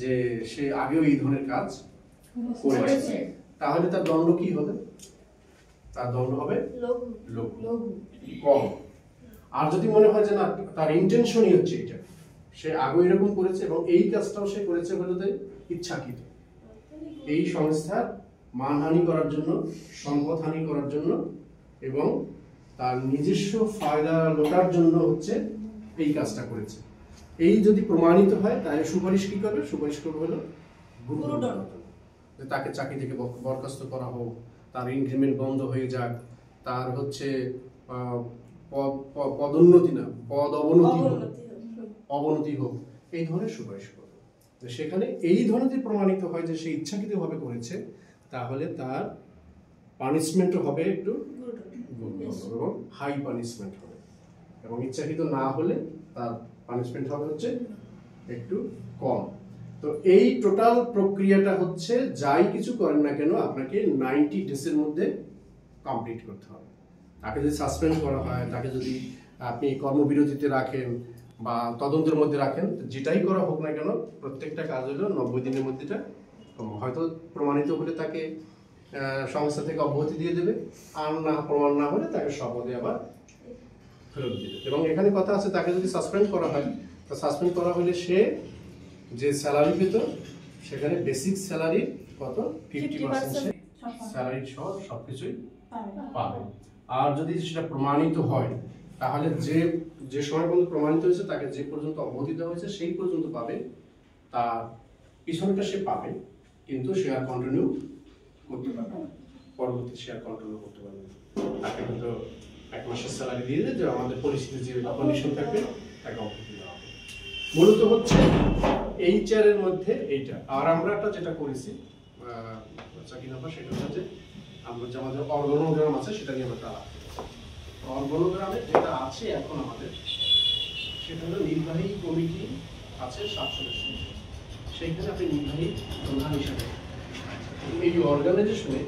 যে সে আগেও এই ধরনের কাজ করেছে, তাহলে তার দণ্ড কি হবে? তার দণ্ড হবে লঘু, কম। আর যদি মনে হয় যে না, তার ইন্টেনশনই হচ্ছে এটা, সে আগে এরকম করেছে এবং এই কাজটাও সে করেছে বলে ইচ্ছাকৃত, এই সংস্থার মানহানি করার জন্য, সম্পদহানি করার জন্য এবং তার নিজস্ব ফায়দা লোটার জন্য হচ্ছে এই কাজটা করেছে, এই যদি প্রমাণিত হয় তাহলে সুপারিশ কি করবে? সুপারিশ করবে হলো গুরুদণ্ড, যে তাকে চাকরি থেকে বরখাস্ত করা হোক, তার ইনক্রিমেন্ট বন্ধ হয়ে যাক, তার হচ্ছে পদোন্নতি না, পদ অবনতি হোক, এই ধরনের সুপারিশ করবে। তো সেখানে এই ধরনের প্রমাণিত হয় যে সে ইচ্ছাকৃতভাবে করেছে, তাহলে তার পানিশমেন্টও হবে একটু এবং হাই পানিশমেন্ট হবে, এবং ইচ্ছাকৃত না হলে তার পানিশমেন্ট হবে হচ্ছে একটু কম। তো এই টোটাল প্রক্রিয়াটা হচ্ছে যাই কিছু করেন না কেন আপনাকে 90 ডেজের মধ্যে কমপ্লিট করতে হবে। তাকে যদি সাসপেন্ড করা হয়, তাকে যদি আপনি কর্মবিরতিতে রাখেন বা তদন্তের মধ্যে রাখেন, যেটাই করা হোক না কেন প্রত্যেকটা কাজ হলো 90 দিনের মধ্যে হয়তো প্রমাণিত হলে তাকে সংস্থা থেকে অব্যাহতি দিয়ে দেবে, আর না প্রমাণ না হলে তাকে শপথে আবার ফেরত দিবে। এবং এখানে কথা আছে, তাকে যদি সাসপেন্ড করা হয়, তো সাসপেন্ড করা হলে সে যে স্যালারি পেত সেখানে বেসিক স্যালারি কত 50% স্যালারি সহ সবকিছুই পাবে। আর যদি সেটা প্রমাণিত হয় তাহলে যে সময় পর্যন্ত প্রমাণিত হয়েছে তাকে যে পর্যন্ত অব্যাহতি দেওয়া হয়েছে সেই পর্যন্ত পাবে, তার পিছনটা সে পাবে, কিন্তু সে আর কন্টিনিউ করতে পারবে না, পরবর্তী সে আর কন্টিনিউ করতে পারবে না। তাকে কিন্তু 1 মাসের স্যালারি দিয়ে দেয়, যে আমাদের পরিস্থিতি যে কন্ডিশন থাকবে তাকে অব্যাহতি দেওয়া হবে। মূলত হচ্ছে HR এর মধ্যে এইটা। আর আমরা একটা যেটা করেছি সেটা হচ্ছে আমরা যে আমাদের অর্গানোগ্রাম আছে সেটা নিয়ে আমরা আলাপ করেছি। অর্গানোগ্রামে যেটা আছে এখন আমাদের, সেটা হলো নির্বাহী কমিটি আছে 7 সদস্য, সেইখানে আপনি নির্বাহী প্রধান হিসাবে এই অর্গানাইজেশনে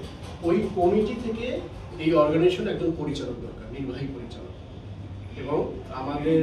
ওই কমিটি থেকে এই অর্গানাইজেশন একজন পরিচালক দরকার, নির্বাহী পরিচালক। এবং আমাদের